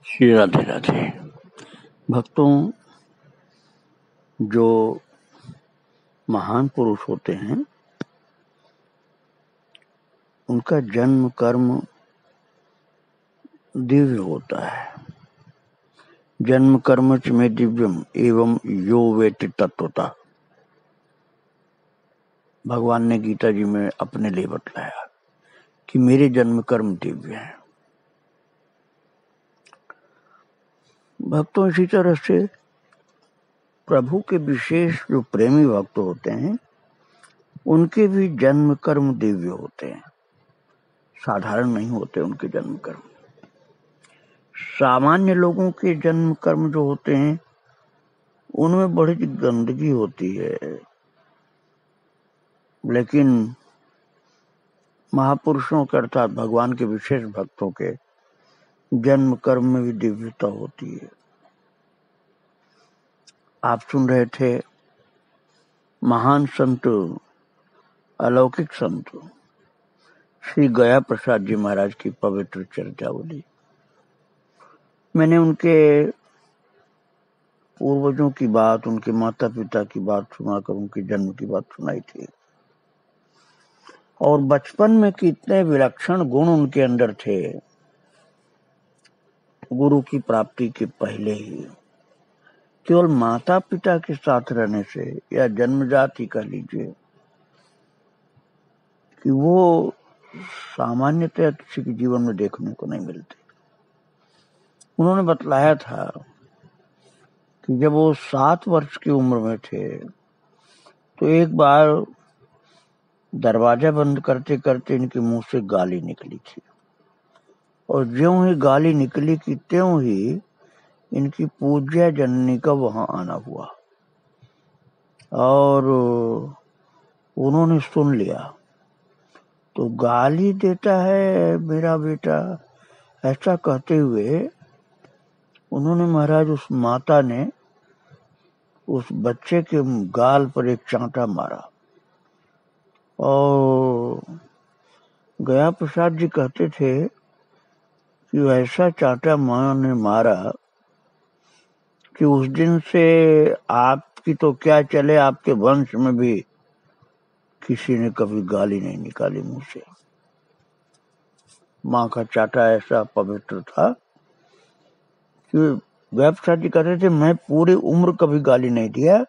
श्री राधे राधे। भक्तों, जो महान पुरुष होते हैं उनका जन्म कर्म दिव्य होता है। जन्म कर्म च में दिव्यम एवं यो वेति तत्वता, भगवान ने गीता जी में अपने लिए बतलाया कि मेरे जन्म कर्म दिव्य हैं। भक्तों, इसी तरह से प्रभु के विशेष जो प्रेमी भक्त होते हैं उनके भी जन्म कर्म दिव्य होते हैं, साधारण नहीं होते उनके जन्म कर्म। सामान्य लोगों के जन्म कर्म जो होते हैं उनमें बड़ी गंदगी होती है, लेकिन महापुरुषों के अर्थात भगवान के विशेष भक्तों के जन्म कर्म में भी दिव्यता होती है। आप सुन रहे थे महान संत, अलौकिक संत श्री गया प्रसाद जी महाराज की पवित्र चर्चावली। मैंने उनके पूर्वजों की बात, उनके माता पिता की बात सुनाकर उनके जन्म की बात सुनाई थी, और बचपन में कितने विलक्षण गुण उनके अंदर थे। गुरु की प्राप्ति के पहले ही केवल माता पिता के साथ रहने से, या जन्मजात ही कह लीजिए, कि वो सामान्यतः किसी के जीवन में देखने को नहीं मिलते। उन्होंने बतलाया था कि जब वो 7 वर्ष की उम्र में थे तो एक बार दरवाजा बंद करते करते इनके मुंह से गाली निकली थी, और ज्यों ही गाली निकली कि त्यों ही इनकी पूज्य जननी का वहां आना हुआ, और उन्होंने सुन लिया। तो गाली देता है मेरा बेटा, ऐसा कहते हुए उन्होंने महाराज उस माता ने उस बच्चे के गाल पर एक चांटा मारा। और गया प्रसाद जी कहते थे कि ऐसा चांटा मां ने मारा कि उस दिन से आपकी तो क्या चले, आपके वंश में भी किसी ने कभी गाली नहीं निकाली मुंह से। मां का चांटा ऐसा पवित्र था कि गया प्रसाद जी कहते थे मैं पूरी उम्र कभी गाली नहीं दिया,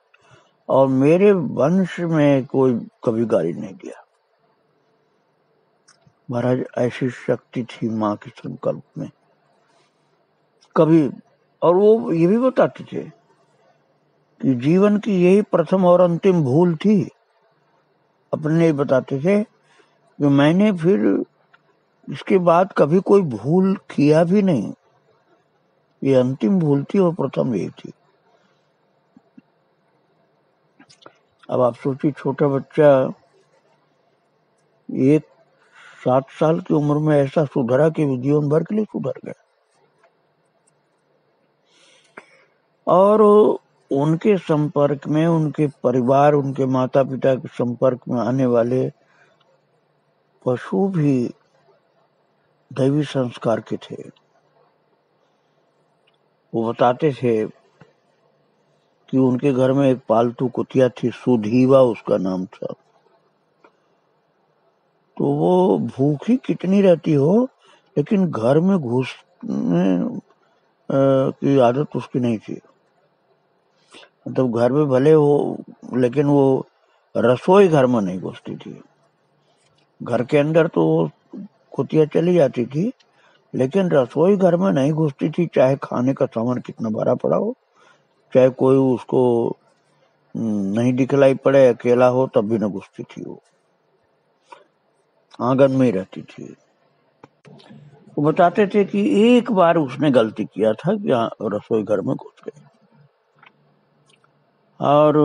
और मेरे वंश में कोई कभी गाली नहीं दिया। महाराज, ऐसी शक्ति थी मां के संकल्प में कभी। और वो ये भी बताते थे कि जीवन की यही प्रथम और अंतिम भूल थी। अपने लिए बताते थे कि मैंने फिर इसके बाद कभी कोई भूल किया भी नहीं, ये अंतिम भूल थी और प्रथम यही थी। अब आप सोचिए, छोटा बच्चा एक 7 साल की उम्र में ऐसा सुधरा कि जीवन भर के लिए सुधर गया। और उनके संपर्क में, उनके परिवार, उनके माता पिता के संपर्क में आने वाले पशु भी दैवी संस्कार के थे। वो बताते थे कि उनके घर में एक पालतू कुतिया थी, सुधीवा उसका नाम था। तो वो भूखी कितनी रहती हो, लेकिन घर में घुसने की आदत उसकी नहीं थी। मतलब घर में भले हो, लेकिन वो रसोई घर में नहीं घुसती थी। घर के अंदर तो कुतिया चली जाती थी, लेकिन रसोई घर में नहीं घुसती थी, चाहे खाने का सामान कितना भरा पड़ा हो, चाहे कोई उसको नहीं दिखलाई पड़े, अकेला हो, तब भी न घुसती थी। वो आंगन में ही रहती थी। वो बताते थे कि एक बार उसने गलती किया था कि रसोई घर में घुस गई, और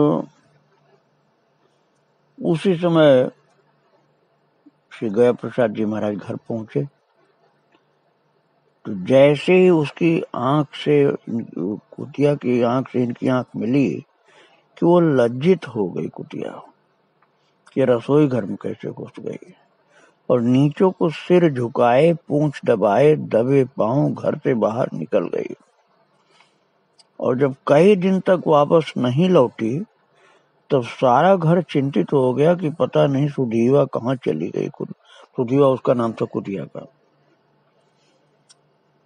उसी समय श्री गया प्रसाद जी महाराज घर पहुंचे। तो जैसे ही उसकी आंख से, कुतिया की आंख से इनकी आंख मिली कि वो लज्जित हो गई कुतिया कि रसोई घर में कैसे घुस गई। और नीचों को सिर झुकाए, पूंछ दबाए, दबे पांव घर से बाहर निकल गई। और जब कई दिन तक वापस नहीं लौटी तब सारा घर चिंतित हो गया कि पता नहीं सुधीवा कहाँ चली गई। सुधीवा उसका नाम था कुटिया का।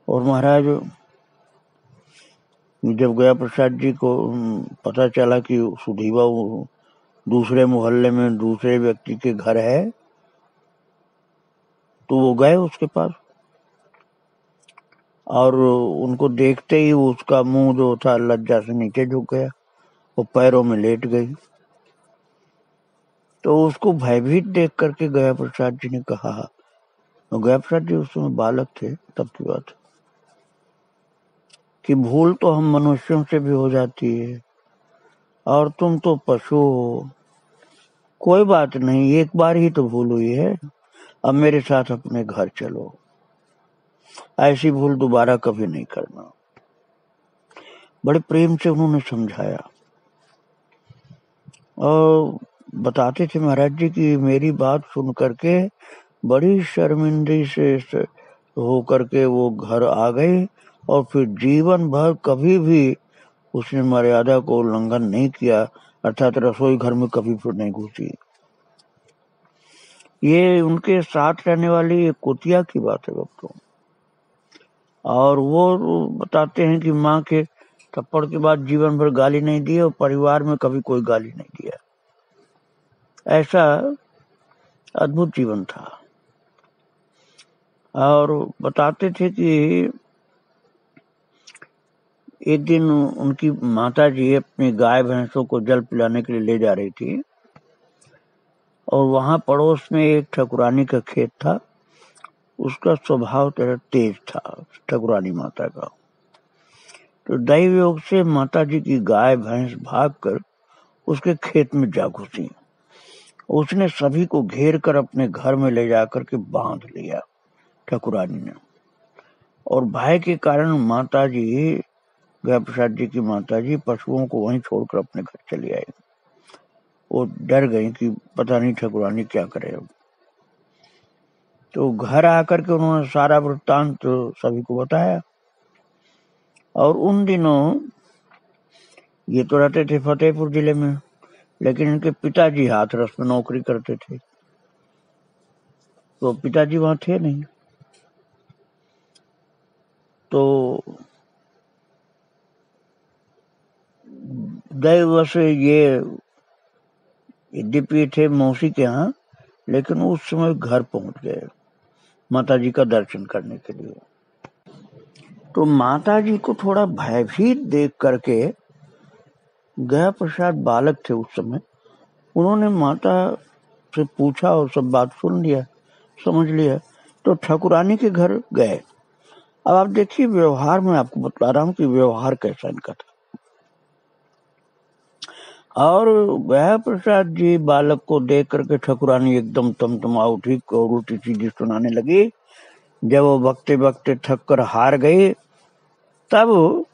और महाराज जब गया प्रसाद जी को पता चला कि सुधीवा दूसरे मोहल्ले में दूसरे व्यक्ति के घर है, तो वो गए उसके पास और उनको देखते ही उसका मुंह जो था लज्जा से नीचे झुक गया, वो पैरों में लेट गई। तो उसको भयभीत देख करके गया प्रसाद जी ने कहा, और गया प्रसाद जी उस समय बालक थे तब की बात, कि भूल तो हम मनुष्यों से भी हो जाती है और तुम तो पशु हो, कोई बात नहीं, एक बार ही तो भूल हुई है, अब मेरे साथ अपने घर चलो, ऐसी भूल दोबारा कभी नहीं करना। बड़े प्रेम से उन्होंने समझाया और बताते थे महाराज जी की मेरी बात सुन करके बड़ी शर्मिंदगी से हो करके वो घर आ गई और फिर जीवन भर कभी भी उसने मर्यादा को उल्लंघन नहीं किया, अर्थात रसोई घर में कभी फिर नहीं घुसी। ये उनके साथ रहने वाली एक कुतिया की बात है भक्तों। और वो बताते हैं कि माँ के थप्पड़ के बाद जीवन भर गाली नहीं दी और परिवार में कभी कोई गाली नहीं दिया। ऐसा अद्भुत जीवन था। और बताते थे कि एक दिन उनकी माता जी अपनी गाय भैंसों को जल पिलाने के लिए ले जा रही थी और वहां पड़ोस में एक ठकुरानी का खेत था। उसका स्वभाव तेरा तेज था ठकुरानी माता का। तो दैव योग से माता जी की गाय भैंस भागकर उसके खेत में जा घुसी। उसने सभी को घेर कर अपने घर में ले जाकर के बांध लिया ठकुरानी ने। और भय के कारण माता जी, गया प्रसाद जी की माता जी, पशुओं को वहीं छोड़कर अपने घर चली आई। वो डर गई कि पता नहीं ठकुरानी क्या करे। तो घर आकर के उन्होंने सारा वृत्तांत तो सभी को बताया। और उन दिनों ये तो रहते थे फतेहपुर जिले में, लेकिन इनके पिताजी हाथरस में नौकरी करते थे, तो पिताजी वहां थे नहीं। तो दैववश ये यद्यपि थे मौसी के यहाँ, लेकिन उस समय घर पहुंच गए माता जी का दर्शन करने के लिए। तो माता जी को थोड़ा भयभीत देख करके, गया प्रसाद बालक थे उस समय, उन्होंने माता से पूछा और सब बात सुन लिया, समझ लिया। तो ठकुरानी के घर गए। अब आप देखिए व्यवहार में आपको बता रहा हूं कि व्यवहार कैसा इनका था। और गया प्रसाद जी बालक को देख करके ठकुरानी एकदम तमतमा उठी और उल्टी सीधी सुनाने लगी। जब वो बकते बकते थक कर हार गई, तब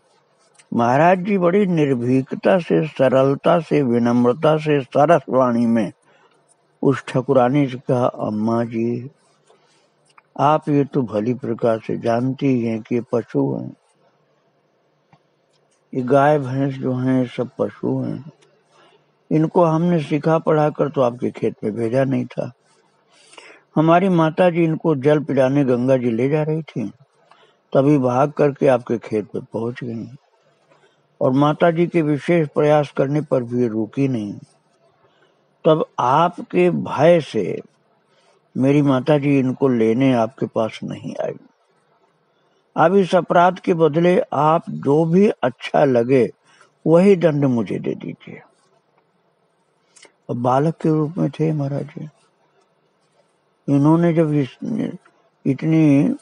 महाराज जी बड़ी निर्भीकता से, सरलता से, विनम्रता से, सरस वाणी में उस ठकुरानी से कहा, अम्मा जी आप ये तो भली प्रकार से जानती हैं कि ये पशु हैं, ये गाय भैंस जो हैं सब पशु हैं, इनको हमने सिखा पढ़ा कर तो आपके खेत में भेजा नहीं था। हमारी माता जी इनको जल पिलाने गंगा जी ले जा रही थी, तभी भाग करके आपके खेत में पहुंच गई और माता जी के विशेष प्रयास करने पर भी रुकी नहीं। तब आपके भय से मेरी माता जी इनको लेने आपके पास नहीं आई। अब इस अपराध के बदले आप जो भी अच्छा लगे वही दंड मुझे दे दीजिए। अब बालक के रूप में थे महाराज जी। इन्होंने जब इतनी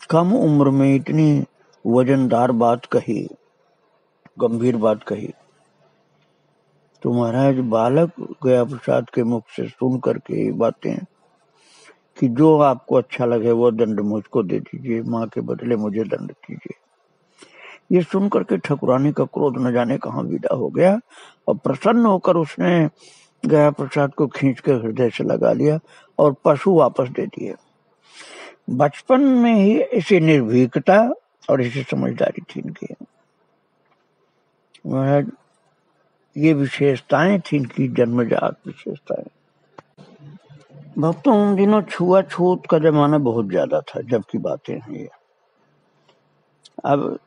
कम उम्र में इतनी वजनदार बात कही, गंभीर बात कही, तो महाराज बालक गया प्रसाद के मुख से सुन करके ये बातें कि जो आपको अच्छा लगे वो दंड मुझको दे दीजिए, माँ के बदले मुझे दंड दीजिए। ये सुन करके ठकुरानी का क्रोध न जाने कहाँ विदा हो गया और प्रसन्न होकर उसने गया प्रसाद को खींच कर हृदय से लगा लिया और पशु वापस दे दिए। बचपन में ही ऐसी निर्भीकता और ऐसी समझदारी थी इनकी। महाराज ये विशेषताएं थी इनकी, जन्मजात विशेषताएं। भक्तों उन दिनों छुआछूत का जमाना बहुत ज्यादा था जब की बातें हैं ये। अब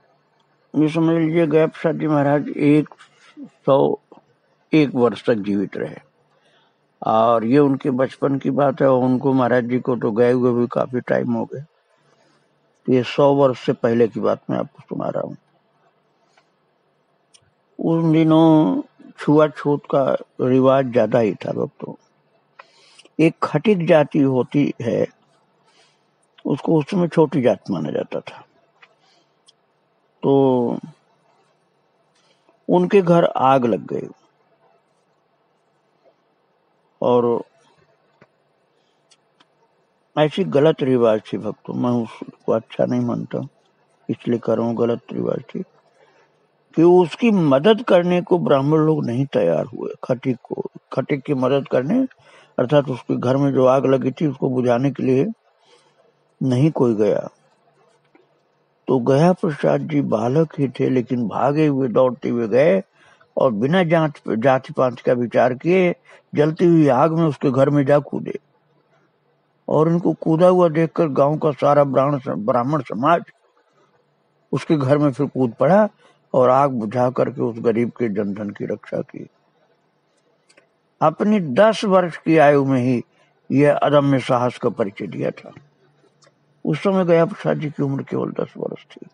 ये समझ लीजिए गया प्रसाद जी महाराज 101 वर्ष तक जीवित रहे, और ये उनके बचपन की बात है। और उनको महाराज जी को तो गए हुए भी काफी टाइम हो गए। ये 100 वर्ष से पहले की बात मैं आपको सुना रहा हूँ। उन दिनों छुआछूत का रिवाज ज्यादा ही था भक्तों। एक खटिक जाति होती है, उसको उस समय छोटी जात माना जाता था। तो उनके घर आग लग गई और ऐसी गलत रिवाज थी भक्तों, मैं उसको अच्छा नहीं मानता, इसलिए कर रहा हूँ। गलत रिवाज थी कि उसकी मदद करने को ब्राह्मण लोग नहीं तैयार हुए। खटिक की मदद करने, अर्थात उसके घर में जो आग लगी थी उसको बुझाने के लिए नहीं कोई गया। तो गया प्रसाद जी बालक ही थे, लेकिन भागे हुए दौड़ते हुए गए और बिना जाति पात का विचार किए जलती हुई आग में उसके घर में जा कूदे। और इनको कूदा हुआ देखकर गांव का सारा ब्राह्मण समाज उसके घर में फिर कूद पड़ा और आग बुझा करके उस गरीब के जनधन की रक्षा की। अपनी 10 वर्ष की आयु में ही यह अदम्य साहस का परिचय दिया था। उस समय गया प्रसाद जी की उम्र केवल 10 वर्ष थी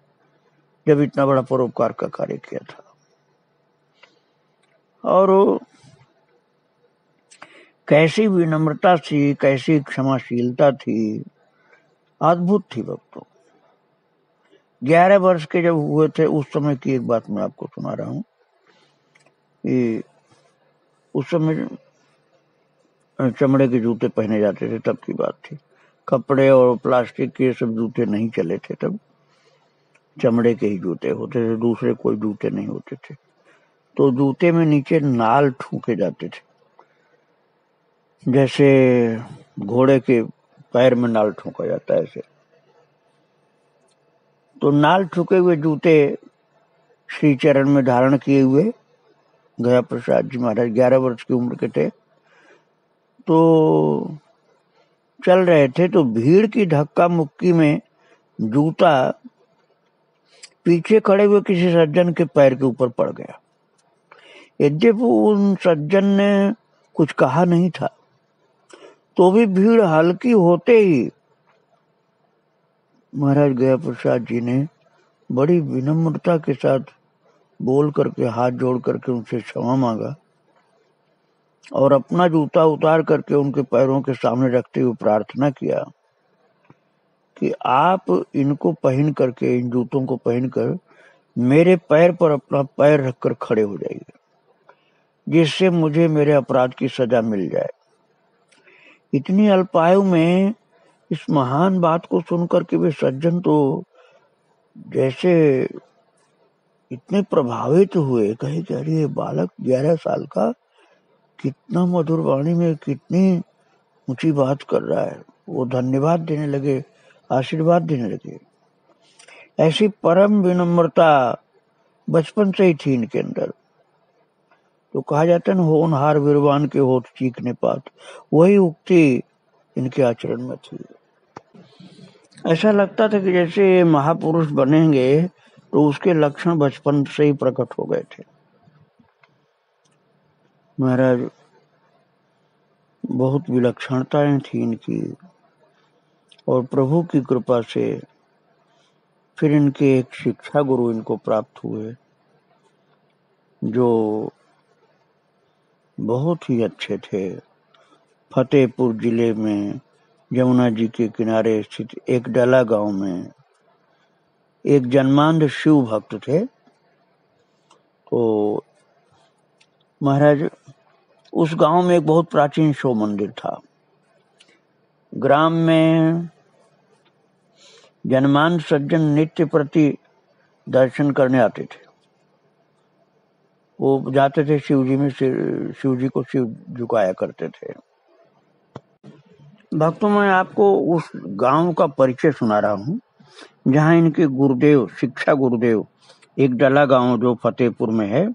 जब इतना बड़ा परोपकार का कार्य किया था। और कैसी विनम्रता थी, कैसी क्षमाशीलता थी, अद्भुत थी भक्तों। 11 वर्ष के जब हुए थे उस समय की एक बात मैं आपको सुना रहा हूँ। उस समय चमड़े के जूते पहने जाते थे, तब की बात थी। कपड़े और प्लास्टिक के सब जूते नहीं चले थे तब, चमड़े के ही जूते होते थे, दूसरे कोई जूते नहीं होते थे। तो जूते में नीचे नाल ठूके जाते थे, जैसे घोड़े के पैर में नाल ठूका जाता है ऐसे। तो नाल ठुके हुए जूते श्री चरण में धारण किए हुए गया प्रसाद जी महाराज 11 वर्ष की उम्र के थे। तो चल रहे थे तो भीड़ की धक्का मुक्की में जूता पीछे खड़े हुए किसी सज्जन के पैर के ऊपर पड़ गया। यद्यपि उन सज्जन ने कुछ कहा नहीं था, तो भी भीड़ हल्की होते ही महाराज गया प्रसाद जी ने बड़ी विनम्रता के साथ बोल करके, हाथ जोड़ करके उनसे क्षमा मांगा और अपना जूता उतार करके उनके पैरों के सामने रखते हुए प्रार्थना किया कि आप इनको पहन करके, इन जूतों को पहनकर मेरे पैर पर अपना पैर रखकर खड़े हो जाइए, जिससे मुझे मेरे अपराध की सजा मिल जाए। इतनी अल्पायु में इस महान बात को सुनकर के वे सज्जन तो जैसे इतने प्रभावित हुए, कहे कि अरे बालक 11 साल का कितना मधुर वाणी में कितनी ऊंची बात कर रहा है। वो धन्यवाद देने लगे, आशीर्वाद देने लगे। ऐसी परम विनम्रता बचपन से ही थी इनके अंदर। तो कहा जाता है ना, होनहार वीरवान के होठ चीखने पात, वही उक्ति इनके आचरण में थी। ऐसा लगता था कि जैसे महापुरुष बनेंगे तो उसके लक्षण बचपन से ही प्रकट हो गए थे। महाराज बहुत विलक्षणताएं थी इनकी, और प्रभु की कृपा से फिर इनके एक शिक्षा गुरु इनको प्राप्त हुए जो बहुत ही अच्छे थे। फतेहपुर जिले में यमुना जी के किनारे स्थित एक डला गांव में एक जन्मांध शिव भक्त थे। तो महाराज उस गांव में एक बहुत प्राचीन शिव मंदिर था। ग्राम में जन्मांध सज्जन नित्य प्रति दर्शन करने आते थे। वो जाते थे शिव जी में, शिव जी को सिर झुकाया करते थे। भक्तों, मैं आपको उस गांव का परिचय सुना रहा हूँ जहाँ इनके गुरुदेव, शिक्षा गुरुदेव, एक डला गांव जो फतेहपुर में है,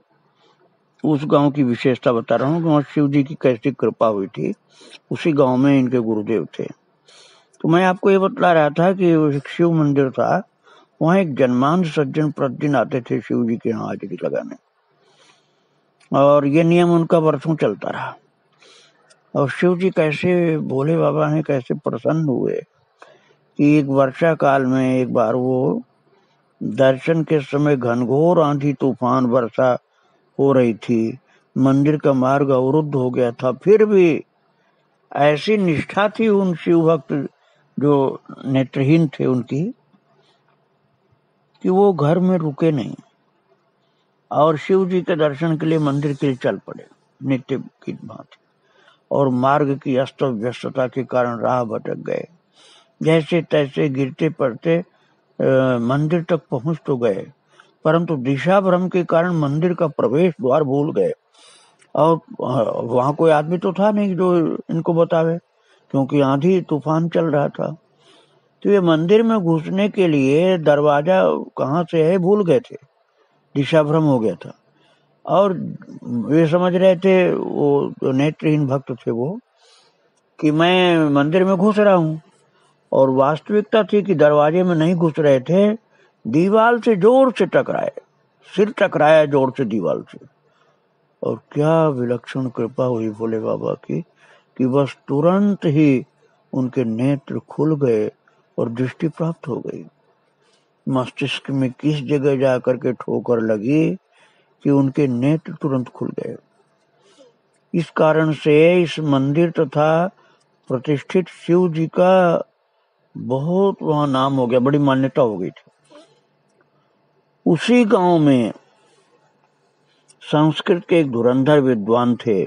उस गांव की विशेषता बता रहा हूँ कि वहाँ शिव जी की कैसी कृपा हुई थी। उसी गांव में इनके गुरुदेव थे। तो मैं आपको ये बतला रहा था कि वो एक शिव मंदिर था, वहाँ एक जन्मांध सज्जन प्रतिदिन आते थे शिव जी के यहाँ हाजिरी लगाने, और ये नियम उनका वर्षों चलता रहा। और शिव जी कैसे, भोले बाबा हैं कैसे प्रसन्न हुए कि एक वर्षा काल में एक बार वो दर्शन के समय घनघोर आंधी तूफान वर्षा हो रही थी, मंदिर का मार्ग अवरुद्ध हो गया था, फिर भी ऐसी निष्ठा थी उन शिव भक्त जो नेत्रहीन थे उनकी, कि वो घर में रुके नहीं और शिव जी के दर्शन के लिए मंदिर के लिए चल पड़े नित्य की भांति। और मार्ग की अस्त व्यस्तता के कारण राह भटक गए, जैसे तैसे गिरते पड़ते मंदिर तक पहुंच तो गए, परंतु दिशा भ्रम के कारण मंदिर का प्रवेश द्वार भूल गए। और वहां कोई आदमी तो था नहीं जो इनको बतावे, क्योंकि आंधी तूफान चल रहा था। तो ये मंदिर में घुसने के लिए दरवाजा कहाँ से है भूल गए थे, दिशा भ्रम हो गया था। और वे समझ रहे थे, वो जो नेत्रहीन भक्त थे वो, कि मैं मंदिर में घुस रहा हूँ, और वास्तविकता थी कि दरवाजे में नहीं घुस रहे थे, दीवार से जोर से टकराए, सिर टकराया जोर से दीवार से। और क्या विलक्षण कृपा हुई भोले बाबा की कि बस तुरंत ही उनके नेत्र खुल गए और दृष्टि प्राप्त हो गई। मस्तिष्क में किस जगह जाकर के ठोकर लगी कि उनके नेत्र तुरंत खुल गए। इस कारण से इस मंदिर तथा प्रतिष्ठित शिव जी का बहुत वहां नाम हो गया, बड़ी मान्यता हो गई थी। उसी गांव में संस्कृत के एक धुरंधर विद्वान थे,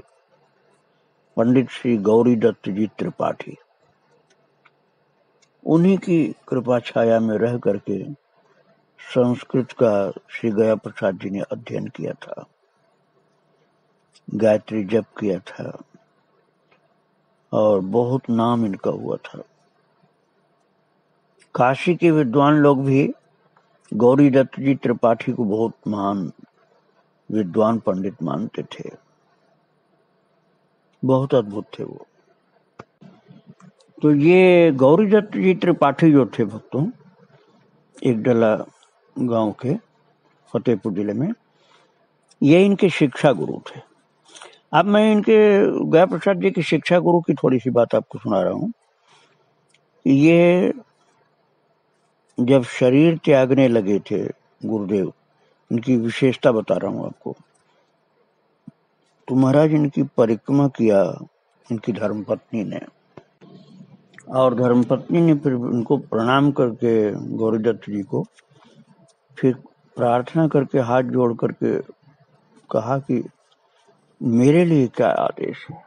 पंडित श्री गौरी दत्त जी त्रिपाठी। उन्हीं की कृपा छाया में रह करके संस्कृत का श्री गया प्रसाद जी ने अध्ययन किया था, गायत्री जप किया था, और बहुत नाम इनका हुआ था। काशी के विद्वान लोग भी गौरी दत्त जी त्रिपाठी को बहुत महान विद्वान पंडित मानते थे, बहुत अद्भुत थे वो। तो ये गौरी दत्त जी त्रिपाठी जो थे भक्तों, एक डला गांव के फतेहपुर जिले में, ये इनके शिक्षा गुरु थे। अब मैं इनके गया प्रसाद जी की शिक्षा गुरु की थोड़ी सी बात आपको सुना रहा हूँ। ये जब शरीर त्यागने लगे थे गुरुदेव, इनकी विशेषता बता रहा हूँ आपको। तो महाराज इनकी परिक्रमा किया इनकी धर्मपत्नी ने, और धर्मपत्नी ने फिर उनको प्रणाम करके गौरीदत्त जी को फिर प्रार्थना करके हाथ जोड़ करके कहा कि मेरे लिए क्या आदेश है,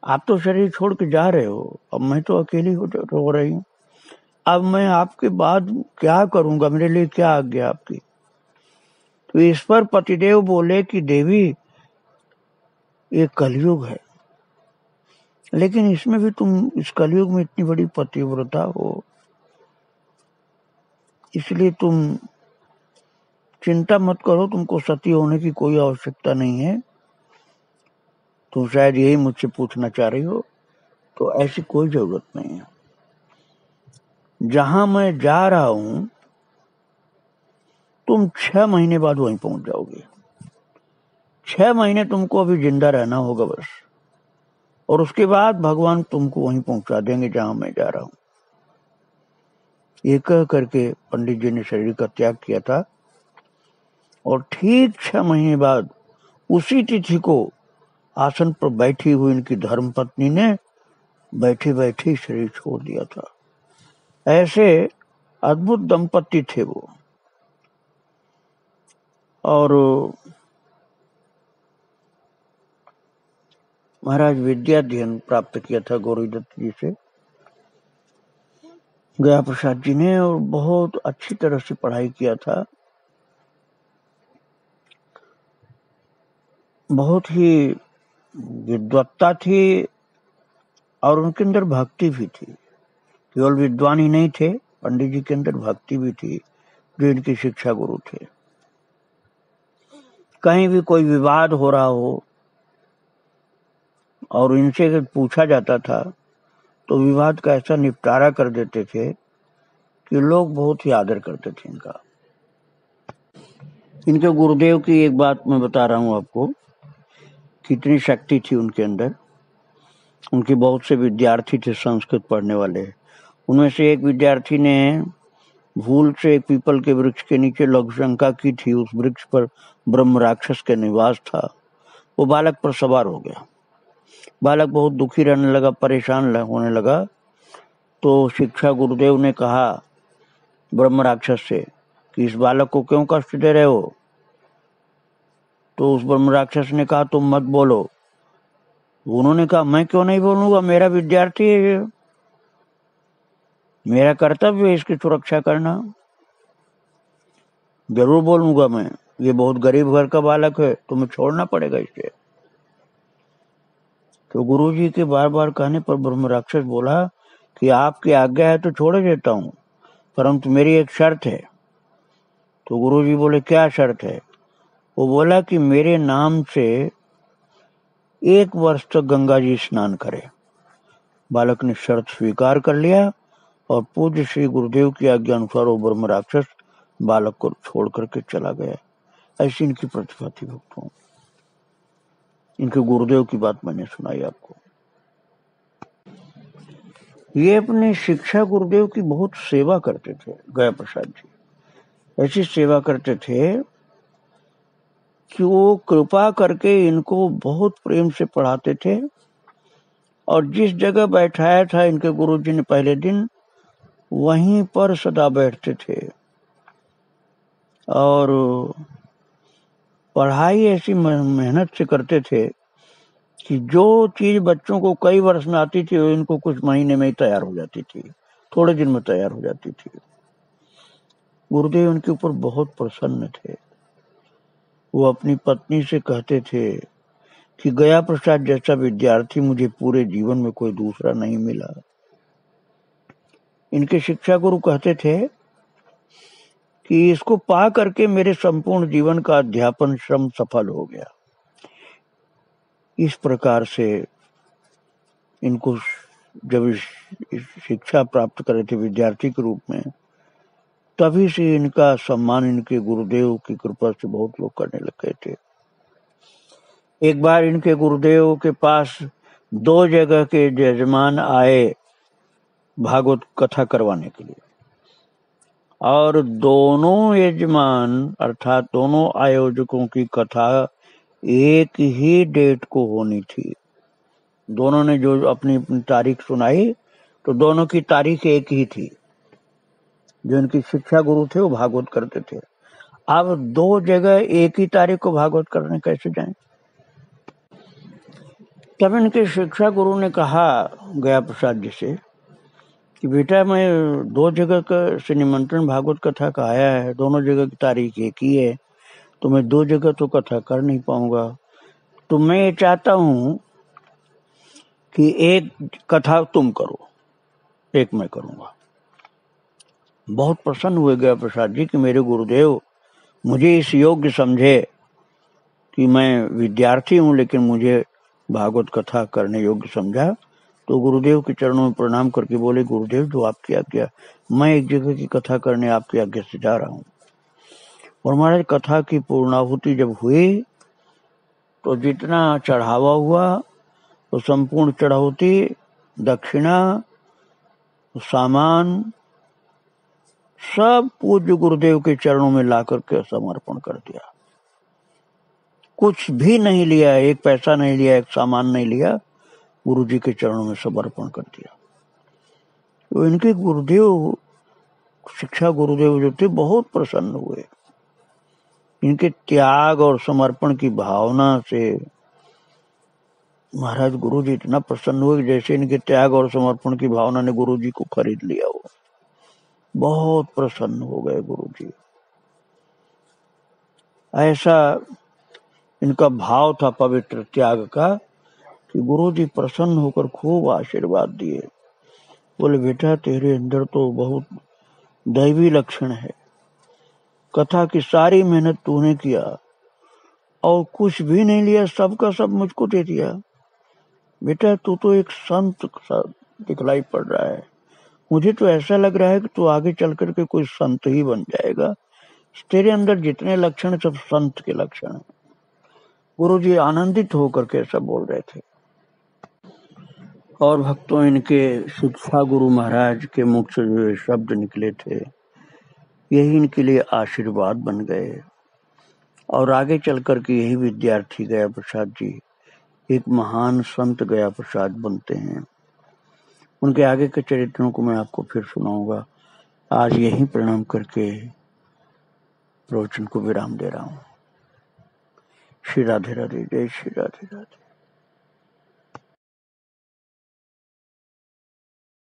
आप तो शरीर छोड़ के जा रहे हो, अब मैं तो अकेली हो रही हूँ, अब मैं आपके बाद क्या करूंगा, मेरे लिए क्या आज्ञा आपकी। तो इस पर पतिदेव बोले कि देवी, ये कलयुग है, लेकिन इसमें भी तुम इस कलयुग में इतनी बड़ी पतिव्रता हो, इसलिए तुम चिंता मत करो, तुमको सती होने की कोई आवश्यकता नहीं है। तुम शायद यही मुझसे पूछना चाह रही हो, तो ऐसी कोई जरूरत नहीं है। जहां मैं जा रहा हूं तुम 6 महीने बाद वहीं पहुंच जाओगे। 6 महीने तुमको अभी जिंदा रहना होगा बस, और उसके बाद भगवान तुमको वहीं पहुंचा देंगे जहां मैं जा रहा हूं। ये कह करके पंडित जी ने शरीर का त्याग किया था, और ठीक 6 महीने बाद उसी तिथि को आसन पर बैठी हुई इनकी धर्मपत्नी ने बैठे बैठे शरीर छोड़ दिया था। ऐसे अद्भुत दंपति थे वो। और महाराज विद्याध्ययन प्राप्त किया था गौरीदत्त जी से गया प्रसाद जी ने, और बहुत अच्छी तरह से पढ़ाई किया था। बहुत ही विद्वत्ता थी, और उनके अंदर भक्ति भी थी। केवल विद्वान ही नहीं थे, पंडित जी के अंदर भक्ति भी थी, जो इनके शिक्षा गुरु थे। कहीं भी कोई विवाद हो रहा हो और इनसे अगर पूछा जाता था तो विवाद का ऐसा निपटारा कर देते थे कि लोग बहुत ही आदर करते थे इनका। इनके गुरुदेव की एक बात मैं बता रहा हूं आपको, कितनी शक्ति थी उनके अंदर। उनके बहुत से विद्यार्थी थे संस्कृत पढ़ने वाले। उनमें से एक विद्यार्थी ने भूल से एक पीपल के वृक्ष के नीचे लघु शंका की थी। उस वृक्ष पर ब्रह्म राक्षस के निवास था। वो बालक पर सवार हो गया। बालक बहुत दुखी रहने लगा, परेशान होने लगा। तो शिक्षा गुरुदेव ने कहा ब्रह्म राक्षस से कि इस बालक को क्यों कष्ट दे रहे हो। तो उस ब्रह्म राक्षस ने कहा तुम मत बोलो। उन्होंने कहा मैं क्यों नहीं बोलूंगा, मेरा विद्यार्थी है ये, मेरा कर्तव्य है इसकी सुरक्षा करना, जरूर बोलूंगा मैं। ये बहुत गरीब घर का बालक है, तुम्हें छोड़ना पड़ेगा इसे। तो गुरुजी के बार बार कहने पर ब्रह्म राक्षस बोला कि आपकी आज्ञा है तो छोड़ देता हूं, परंतु मेरी एक शर्त है। तो गुरुजी बोले क्या शर्त है। वो बोला कि मेरे नाम से 1 वर्ष तक गंगा जी स्नान करे। बालक ने शर्त स्वीकार कर लिया और पूज्य श्री गुरुदेव की आज्ञा अनुसार वो ब्रह्म राक्षस बालक को छोड़ करके चला गया। ऐसी इनकी प्रतिभा थी भक्तों। इनके गुरुदेव की बात मैंने सुनाई आपको। ये अपने शिक्षा गुरुदेव की बहुत सेवा करते थे। गया प्रसाद जी ऐसी सेवा करते थे कि वो कृपा करके इनको बहुत प्रेम से पढ़ाते थे। और जिस जगह बैठाया था इनके गुरुजी ने पहले दिन, वहीं पर सदा बैठते थे। और पढ़ाई ऐसी मेहनत से करते थे कि जो चीज बच्चों को कई वर्ष में आती थी वो इनको कुछ महीने में ही तैयार हो जाती थी, थोड़े दिन में तैयार हो जाती थी। गुरुदेव उनके ऊपर बहुत प्रसन्न थे। वो अपनी पत्नी से कहते थे कि गया प्रसाद जैसा विद्यार्थी मुझे पूरे जीवन में कोई दूसरा नहीं मिला। इनके शिक्षा गुरु कहते थे कि इसको पा करके मेरे संपूर्ण जीवन का अध्यापन श्रम सफल हो गया। इस प्रकार से इनको जब शिक्षा प्राप्त करे थे विद्यार्थी के रूप में, तभी से इनका सम्मान इनके गुरुदेव की कृपा से बहुत लोग करने लग गए थे। एक बार इनके गुरुदेव के पास 2 जगह के यजमान आए भागवत कथा करवाने के लिए, और दोनों यजमान अर्थात दोनों आयोजकों की कथा एक ही डेट को होनी थी। दोनों ने जो अपनी अपनी तारीख सुनाई तो दोनों की तारीख एक ही थी। जो इनकी शिक्षा गुरु थे वो भागवत करते थे। अब 2 जगह एक ही तारीख को भागवत करने कैसे जाएं। तब इनके शिक्षा गुरु ने कहा गया प्रसाद जी से कि बेटा मैं 2 जगह का से निमंत्रण भागवत कथा का आया है, दोनों जगह की तारीख एक ही है, तो मैं 2 जगह तो कथा कर नहीं पाऊंगा। तो मैं ये चाहता हूं कि एक कथा तुम करो, एक मैं करूंगा। बहुत प्रसन्न हुए गया प्रसाद जी कि मेरे गुरुदेव मुझे इस योग्य समझे कि मैं विद्यार्थी हूं लेकिन मुझे भागवत कथा करने योग्य समझा। तो गुरुदेव के चरणों में प्रणाम करके बोले गुरुदेव जो आपकी आज्ञा, मैं एक जगह की कथा करने आपकी आज्ञा से जा रहा हूं। और हमारे कथा की पूर्णाहुति जब हुई तो जितना चढ़ावा हुआ तो संपूर्ण चढ़ाहुति, दक्षिणा, सामान सब पूज्य गुरुदेव के चरणों में ला करके समर्पण कर दिया। कुछ भी नहीं लिया, एक पैसा नहीं लिया, एक सामान नहीं लिया, गुरु जी के चरणों में समर्पण कर दिया। तो इनके गुरुदेव शिक्षा गुरुदेव जो थे बहुत प्रसन्न हुए। इनके त्याग और समर्पण की भावना से महाराज गुरु जी इतना प्रसन्न हुए जैसे इनके त्याग और समर्पण की भावना ने गुरु जी को खरीद लिया हो। बहुत प्रसन्न हो गए गुरु जी। ऐसा इनका भाव था पवित्र त्याग का कि गुरुजी प्रसन्न होकर खूब आशीर्वाद दिए। बोले बेटा तेरे अंदर तो बहुत दैवी लक्षण है, कथा की सारी मेहनत तूने किया और कुछ भी नहीं लिया, सबका सब मुझको दे दिया। बेटा तू तो एक संत सा दिखलाई पड़ रहा है, मुझे तो ऐसा लग रहा है कि तू आगे चल करके कोई संत ही बन जाएगा। तेरे अंदर जितने लक्षण सब संत के लक्षण हैं। गुरुजी आनंदित होकर के ऐसा बोल रहे थे। और भक्तों, इनके शिक्षा गुरु महाराज के मुख से जो शब्द निकले थे, यही इनके लिए आशीर्वाद बन गए। और आगे चल करके यही विद्यार्थी गया प्रसाद जी एक महान संत गया प्रसाद बनते हैं। उनके आगे के चरित्रों को मैं आपको फिर सुनाऊंगा। आज यही प्रणाम करके प्रवचन को विराम दे रहा हूँ। श्री राधे राधे, जय श्री राधे राधे।